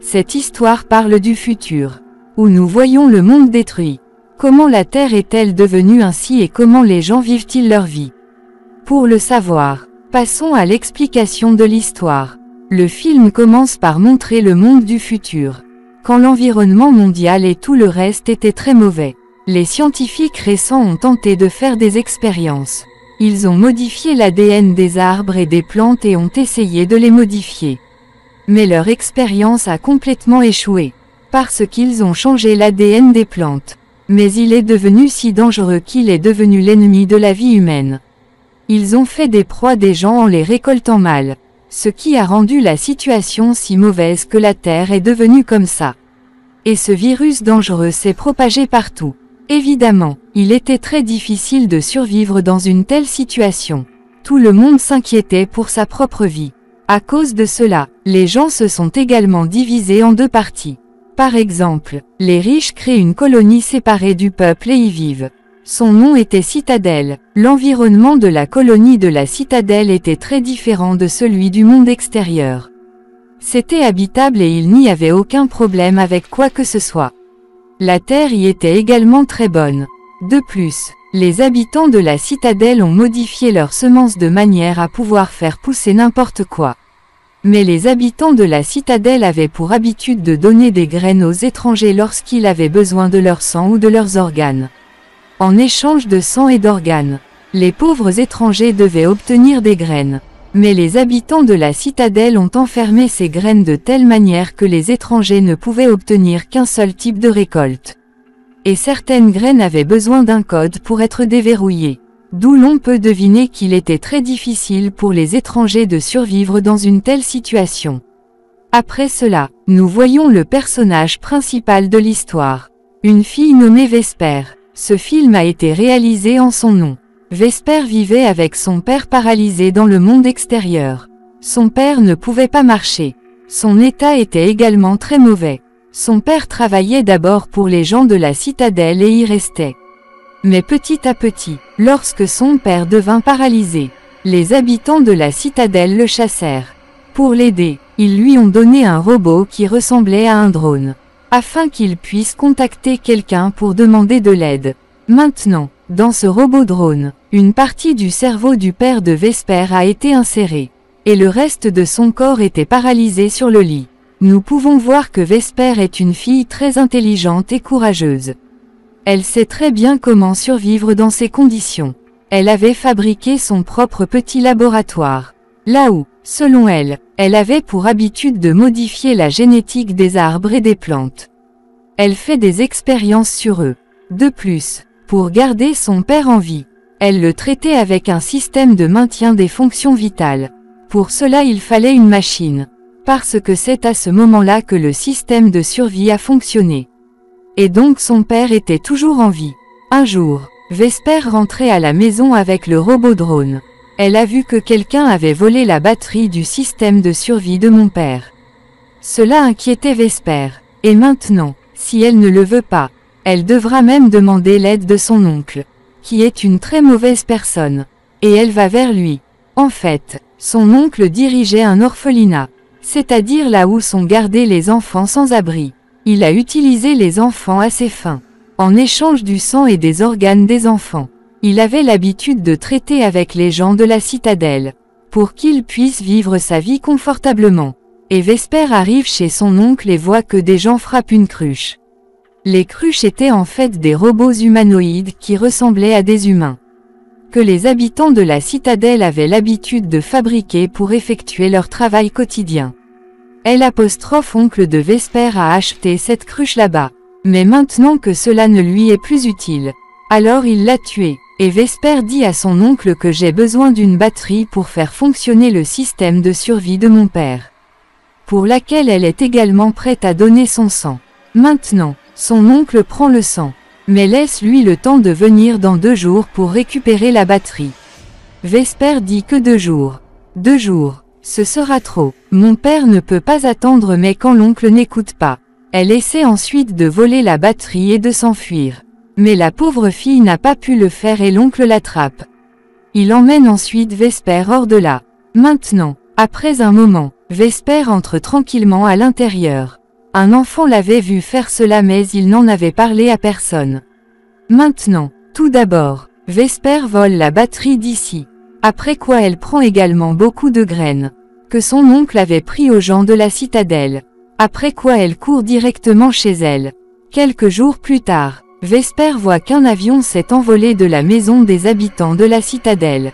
Cette histoire parle du futur, où nous voyons le monde détruit. Comment la Terre est-elle devenue ainsi et comment les gens vivent-ils leur vie? Pour le savoir, passons à l'explication de l'histoire. Le film commence par montrer le monde du futur, quand l'environnement mondial et tout le reste étaient très mauvais. Les scientifiques récents ont tenté de faire des expériences. Ils ont modifié l'ADN des arbres et des plantes et ont essayé de les modifier. Mais leur expérience a complètement échoué, parce qu'ils ont changé l'ADN des plantes. Mais il est devenu si dangereux qu'il est devenu l'ennemi de la vie humaine. Ils ont fait des proies des gens en les récoltant mal, ce qui a rendu la situation si mauvaise que la Terre est devenue comme ça. Et ce virus dangereux s'est propagé partout. Évidemment, il était très difficile de survivre dans une telle situation. Tout le monde s'inquiétait pour sa propre vie. À cause de cela, les gens se sont également divisés en deux parties. Par exemple, les riches créent une colonie séparée du peuple et y vivent. Son nom était Citadelle. L'environnement de la colonie de la Citadelle était très différent de celui du monde extérieur. C'était habitable et il n'y avait aucun problème avec quoi que ce soit. La terre y était également très bonne. De plus, les habitants de la Citadelle ont modifié leurs semences de manière à pouvoir faire pousser n'importe quoi. Mais les habitants de la Citadelle avaient pour habitude de donner des graines aux étrangers lorsqu'ils avaient besoin de leur sang ou de leurs organes. En échange de sang et d'organes, les pauvres étrangers devaient obtenir des graines. Mais les habitants de la Citadelle ont enfermé ces graines de telle manière que les étrangers ne pouvaient obtenir qu'un seul type de récolte. Et certaines graines avaient besoin d'un code pour être déverrouillées. D'où l'on peut deviner qu'il était très difficile pour les étrangers de survivre dans une telle situation. Après cela, nous voyons le personnage principal de l'histoire. Une fille nommée Vesper. Ce film a été réalisé en son nom. Vesper vivait avec son père paralysé dans le monde extérieur. Son père ne pouvait pas marcher. Son état était également très mauvais. Son père travaillait d'abord pour les gens de la Citadelle et y restait. Mais petit à petit, lorsque son père devint paralysé, les habitants de la Citadelle le chassèrent. Pour l'aider, ils lui ont donné un robot qui ressemblait à un drone, afin qu'il puisse contacter quelqu'un pour demander de l'aide. Maintenant, dans ce robot drone, une partie du cerveau du père de Vesper a été insérée, et le reste de son corps était paralysé sur le lit. Nous pouvons voir que Vesper est une fille très intelligente et courageuse. Elle sait très bien comment survivre dans ces conditions. Elle avait fabriqué son propre petit laboratoire, là où, selon elle, elle avait pour habitude de modifier la génétique des arbres et des plantes. Elle fait des expériences sur eux. De plus, pour garder son père en vie, elle le traitait avec un système de maintien des fonctions vitales. Pour cela il fallait une machine, parce que c'est à ce moment-là que le système de survie a fonctionné. Et donc son père était toujours en vie. Un jour, Vesper rentrait à la maison avec le robot drone. Elle a vu que quelqu'un avait volé la batterie du système de survie de mon père. Cela inquiétait Vesper. Et maintenant, si elle ne le veut pas, elle devra même demander l'aide de son oncle, qui est une très mauvaise personne. Et elle va vers lui. En fait, son oncle dirigeait un orphelinat, c'est-à-dire là où sont gardés les enfants sans abri. Il a utilisé les enfants à ses fins, en échange du sang et des organes des enfants. Il avait l'habitude de traiter avec les gens de la Citadelle, pour qu'ils puissent vivre sa vie confortablement. Et Vesper arrive chez son oncle et voit que des gens frappent une cruche. Les cruches étaient en fait des robots humanoïdes qui ressemblaient à des humains, que les habitants de la Citadelle avaient l'habitude de fabriquer pour effectuer leur travail quotidien. Oncle de Vesper a acheté cette cruche là-bas. Mais maintenant que cela ne lui est plus utile, alors il l'a tué. Et Vesper dit à son oncle que j'ai besoin d'une batterie pour faire fonctionner le système de survie de mon père, pour laquelle elle est également prête à donner son sang. Maintenant, son oncle prend le sang, mais laisse lui le temps de venir dans 2 jours pour récupérer la batterie. Vesper dit que 2 jours. 2 jours. Ce sera trop. Mon père ne peut pas attendre mais quand l'oncle n'écoute pas, elle essaie ensuite de voler la batterie et de s'enfuir. Mais la pauvre fille n'a pas pu le faire et l'oncle l'attrape. Il emmène ensuite Vesper hors de là. Maintenant, après un moment, Vesper entre tranquillement à l'intérieur. Un enfant l'avait vu faire cela mais il n'en avait parlé à personne. Maintenant, tout d'abord, Vesper vole la batterie d'ici. Après quoi elle prend également beaucoup de graines, que son oncle avait pris aux gens de la citadelle. Après quoi elle court directement chez elle. Quelques jours plus tard, Vesper voit qu'un avion s'est envolé de la maison des habitants de la citadelle.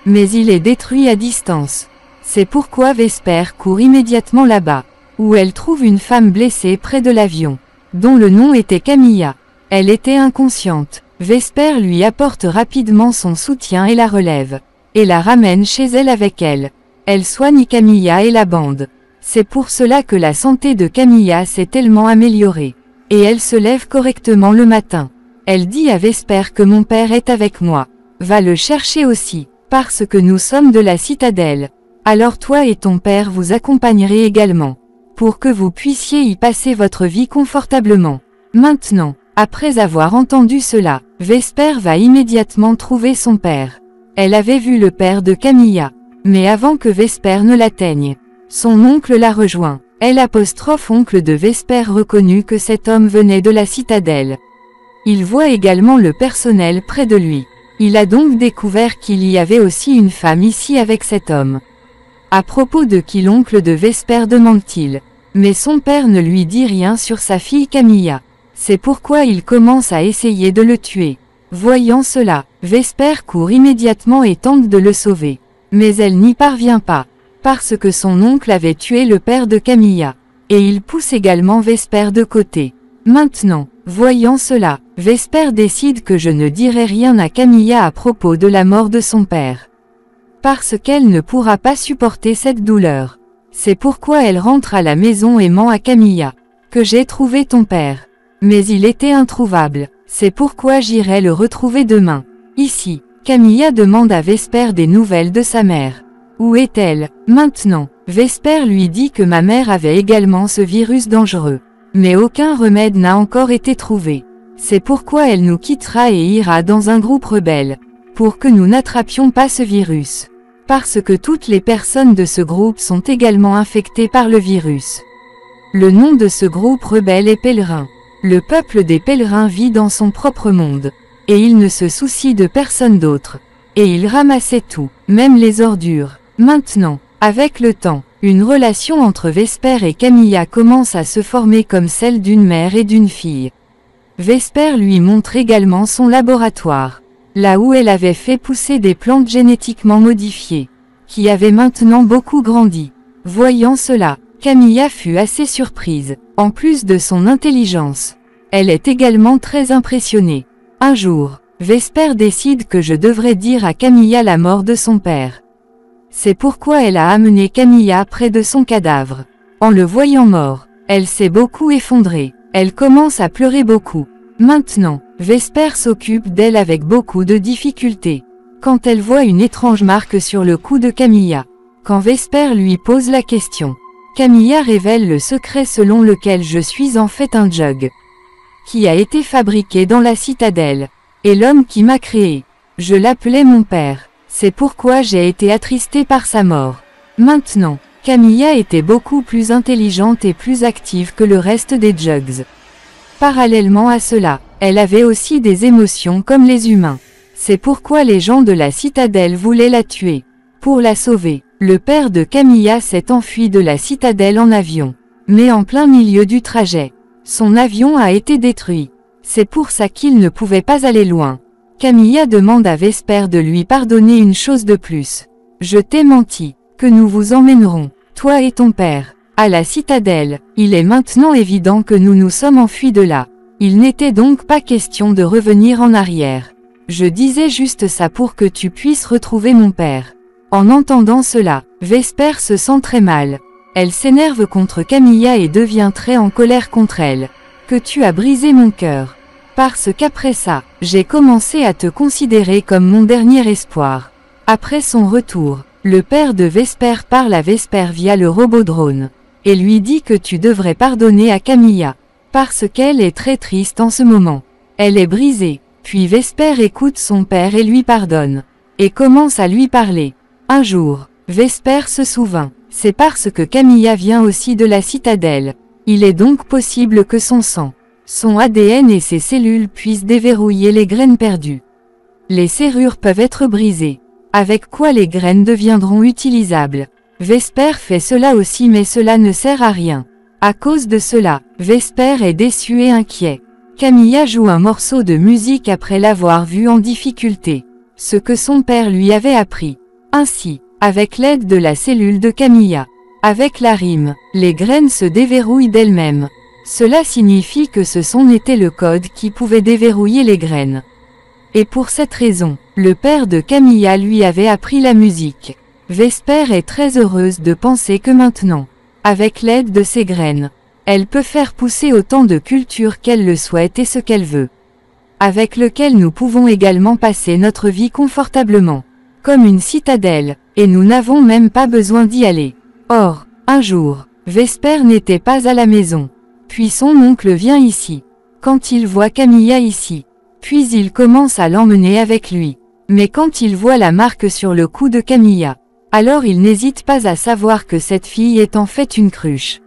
Mais il est détruit à distance. C'est pourquoi Vesper court immédiatement là-bas, où elle trouve une femme blessée près de l'avion, dont le nom était Camilla. Elle était inconsciente. Vesper lui apporte rapidement son soutien et la relève, et la ramène chez elle avec elle. Elle soigne Camilla et la bande. C'est pour cela que la santé de Camilla s'est tellement améliorée. Et elle se lève correctement le matin. Elle dit à Vesper que mon père est avec moi. Va le chercher aussi, parce que nous sommes de la citadelle. Alors toi et ton père vous accompagnerez également, pour que vous puissiez y passer votre vie confortablement. Maintenant, après avoir entendu cela, Vesper va immédiatement trouver son père. Elle avait vu le père de Camilla, mais avant que Vesper ne l'atteigne, son oncle la rejoint. Oncle de Vesper reconnut que cet homme venait de la citadelle. Il voit également le personnel près de lui. Il a donc découvert qu'il y avait aussi une femme ici avec cet homme. À propos de qui l'oncle de Vesper demande-t-il? Mais son père ne lui dit rien sur sa fille Camilla. C'est pourquoi il commence à essayer de le tuer. Voyant cela, Vesper court immédiatement et tente de le sauver. Mais elle n'y parvient pas, parce que son oncle avait tué le père de Camilla. Et il pousse également Vesper de côté. Maintenant, voyant cela, Vesper décide que je ne dirai rien à Camilla à propos de la mort de son père. Parce qu'elle ne pourra pas supporter cette douleur. C'est pourquoi elle rentre à la maison et ment à Camilla que j'ai trouvé ton père. Mais il était introuvable, c'est pourquoi j'irai le retrouver demain. Ici, Camilla demande à Vesper des nouvelles de sa mère. Où est-elle, maintenant? Vesper lui dit que ma mère avait également ce virus dangereux. Mais aucun remède n'a encore été trouvé. C'est pourquoi elle nous quittera et ira dans un groupe rebelle, pour que nous n'attrapions pas ce virus. Parce que toutes les personnes de ce groupe sont également infectées par le virus. Le nom de ce groupe rebelle est Pèlerin. Le peuple des pèlerins vit dans son propre monde. Et il ne se soucie de personne d'autre. Et il ramassait tout, même les ordures. Maintenant, avec le temps, une relation entre Vesper et Camilla commence à se former comme celle d'une mère et d'une fille. Vesper lui montre également son laboratoire, là où elle avait fait pousser des plantes génétiquement modifiées, qui avaient maintenant beaucoup grandi. Voyant cela, Camilla fut assez surprise, en plus de son intelligence. Elle est également très impressionnée. Un jour, Vesper décide que je devrais dire à Camilla la mort de son père. C'est pourquoi elle a amené Camilla près de son cadavre. En le voyant mort, elle s'est beaucoup effondrée. Elle commence à pleurer beaucoup. Maintenant, Vesper s'occupe d'elle avec beaucoup de difficultés. Quand elle voit une étrange marque sur le cou de Camilla. Quand Vesper lui pose la question, Camilla révèle le secret selon lequel je suis en fait un jug qui a été fabriqué dans la citadelle. Et l'homme qui m'a créé, je l'appelais mon père. C'est pourquoi j'ai été attristée par sa mort. Maintenant, Camilla était beaucoup plus intelligente et plus active que le reste des jugs. Parallèlement à cela, elle avait aussi des émotions comme les humains. C'est pourquoi les gens de la citadelle voulaient la tuer. Pour la sauver, le père de Camilla s'est enfui de la citadelle en avion. Mais en plein milieu du trajet, son avion a été détruit. C'est pour ça qu'il ne pouvait pas aller loin. Camilla demande à Vesper de lui pardonner une chose de plus. Je t'ai menti, que nous vous emmènerons, toi et ton père, à la citadelle. Il est maintenant évident que nous nous sommes enfuis de là. Il n'était donc pas question de revenir en arrière. Je disais juste ça pour que tu puisses retrouver mon père. En entendant cela, Vesper se sent très mal. Elle s'énerve contre Camilla et devient très en colère contre elle. Que tu as brisé mon cœur. Parce qu'après ça, j'ai commencé à te considérer comme mon dernier espoir. Après son retour, le père de Vesper parle à Vesper via le robot drone, et lui dit que tu devrais pardonner à Camilla, parce qu'elle est très triste en ce moment. Elle est brisée, puis Vesper écoute son père et lui pardonne, et commence à lui parler. Un jour, Vesper se souvint, c'est parce que Camilla vient aussi de la citadelle. Il est donc possible que son sang, son ADN et ses cellules puissent déverrouiller les graines perdues. Les serrures peuvent être brisées, avec quoi les graines deviendront utilisables. Vesper fait cela aussi, mais cela ne sert à rien. À cause de cela, Vesper est déçu et inquiet. Camilla joue un morceau de musique après l'avoir vu en difficulté, ce que son père lui avait appris. Ainsi, avec l'aide de la cellule de Camilla, avec la rime, les graines se déverrouillent d'elles-mêmes. Cela signifie que ce son était le code qui pouvait déverrouiller les graines. Et pour cette raison, le père de Camilla lui avait appris la musique. Vesper est très heureuse de penser que maintenant, avec l'aide de ces graines, elle peut faire pousser autant de cultures qu'elle le souhaite et ce qu'elle veut. Avec lequel nous pouvons également passer notre vie confortablement, comme une citadelle, et nous n'avons même pas besoin d'y aller. Or, un jour, Vesper n'était pas à la maison. Puis son oncle vient ici. Quand il voit Camilla ici, puis il commence à l'emmener avec lui. Mais quand il voit la marque sur le cou de Camilla, alors il n'hésite pas à savoir que cette fille est en fait une cruche.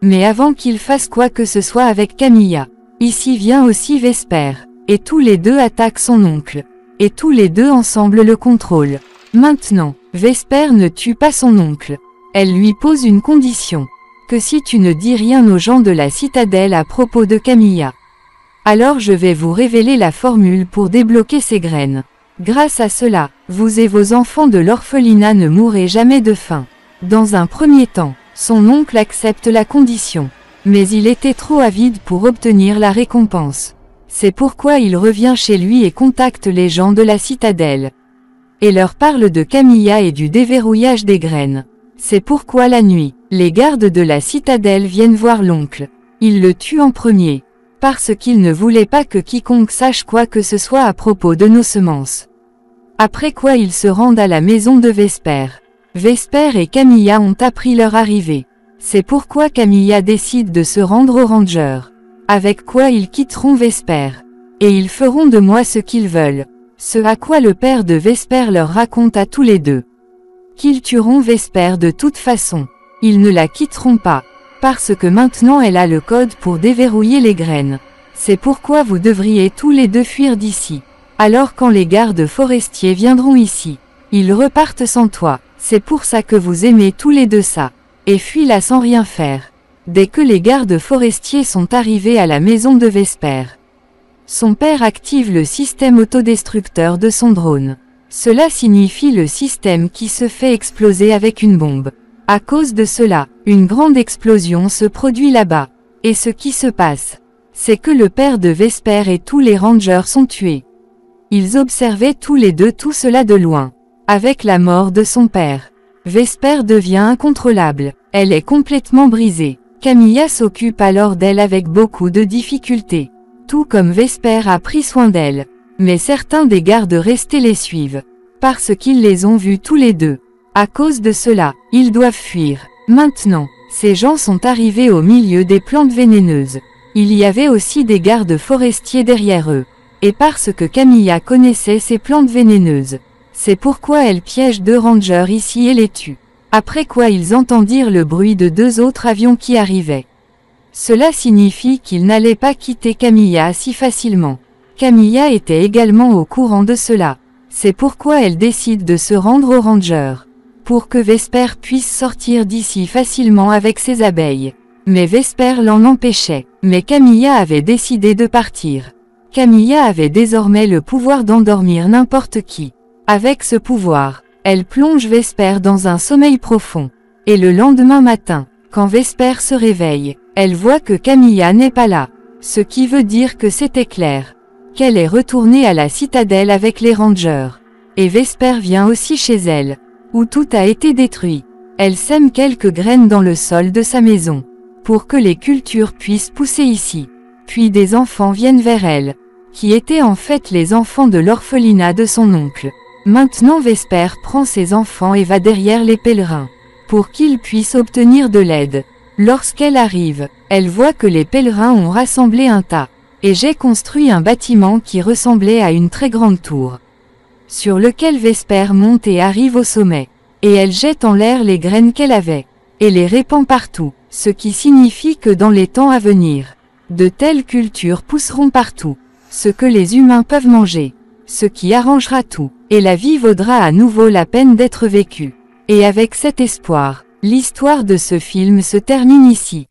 Mais avant qu'il fasse quoi que ce soit avec Camilla, ici vient aussi Vesper, et tous les deux attaquent son oncle. Et tous les deux ensemble le contrôlent. Maintenant, Vesper ne tue pas son oncle. Elle lui pose une condition. Que si tu ne dis rien aux gens de la citadelle à propos de Camilla, alors je vais vous révéler la formule pour débloquer ces graines. Grâce à cela, vous et vos enfants de l'orphelinat ne mourrez jamais de faim. Dans un premier temps, son oncle accepte la condition. Mais il était trop avide pour obtenir la récompense. C'est pourquoi il revient chez lui et contacte les gens de la citadelle. Et leur parle de Camilla et du déverrouillage des graines. C'est pourquoi la nuit, les gardes de la citadelle viennent voir l'oncle. Ils le tuent en premier. Parce qu'ils ne voulaient pas que quiconque sache quoi que ce soit à propos de nos semences. Après quoi ils se rendent à la maison de Vesper. Vesper et Camilla ont appris leur arrivée. C'est pourquoi Camilla décide de se rendre aux rangers. Avec quoi ils quitteront Vesper. Et ils feront de moi ce qu'ils veulent. Ce à quoi le père de Vesper leur raconte à tous les deux. Qu'ils tueront Vesper de toute façon. Ils ne la quitteront pas. Parce que maintenant elle a le code pour déverrouiller les graines. C'est pourquoi vous devriez tous les deux fuir d'ici. Alors quand les gardes forestiers viendront ici, ils repartent sans toi. C'est pour ça que vous aimez tous les deux ça. Et fuis là sans rien faire. Dès que les gardes forestiers sont arrivés à la maison de Vesper, son père active le système autodestructeur de son drone. Cela signifie le système qui se fait exploser avec une bombe. À cause de cela, une grande explosion se produit là-bas. Et ce qui se passe, c'est que le père de Vesper et tous les rangers sont tués. Ils observaient tous les deux tout cela de loin. Avec la mort de son père, Vesper devient incontrôlable. Elle est complètement brisée. Camilla s'occupe alors d'elle avec beaucoup de difficultés. Tout comme Vesper a pris soin d'elle. Mais certains des gardes restés les suivent. Parce qu'ils les ont vus tous les deux. À cause de cela, ils doivent fuir. Maintenant, ces gens sont arrivés au milieu des plantes vénéneuses. Il y avait aussi des gardes forestiers derrière eux. Et parce que Camilla connaissait ces plantes vénéneuses, c'est pourquoi elle piège 2 rangers ici et les tue. Après quoi ils entendirent le bruit de 2 autres avions qui arrivaient. Cela signifie qu'ils n'allaient pas quitter Camilla si facilement. Camilla était également au courant de cela. C'est pourquoi elle décide de se rendre aux rangers. Pour que Vesper puisse sortir d'ici facilement avec ses abeilles. Mais Vesper l'en empêchait. Mais Camilla avait décidé de partir. Camilla avait désormais le pouvoir d'endormir n'importe qui. Avec ce pouvoir, elle plonge Vesper dans un sommeil profond. Et le lendemain matin, quand Vesper se réveille, elle voit que Camilla n'est pas là. Ce qui veut dire que c'était clair. Qu'elle est retournée à la citadelle avec les rangers. Et Vesper vient aussi chez elle. Où tout a été détruit. Elle sème quelques graines dans le sol de sa maison. Pour que les cultures puissent pousser ici. Puis des enfants viennent vers elle. Qui étaient en fait les enfants de l'orphelinat de son oncle. Maintenant Vesper prend ses enfants et va derrière les pèlerins. Pour qu'ils puissent obtenir de l'aide. Lorsqu'elle arrive, elle voit que les pèlerins ont rassemblé un tas. Et j'ai construit un bâtiment qui ressemblait à une très grande tour. Sur lequel Vesper monte et arrive au sommet. Et elle jette en l'air les graines qu'elle avait. Et les répand partout. Ce qui signifie que dans les temps à venir, de telles cultures pousseront partout. Ce que les humains peuvent manger. Ce qui arrangera tout. Et la vie vaudra à nouveau la peine d'être vécue. Et avec cet espoir, l'histoire de ce film se termine ici.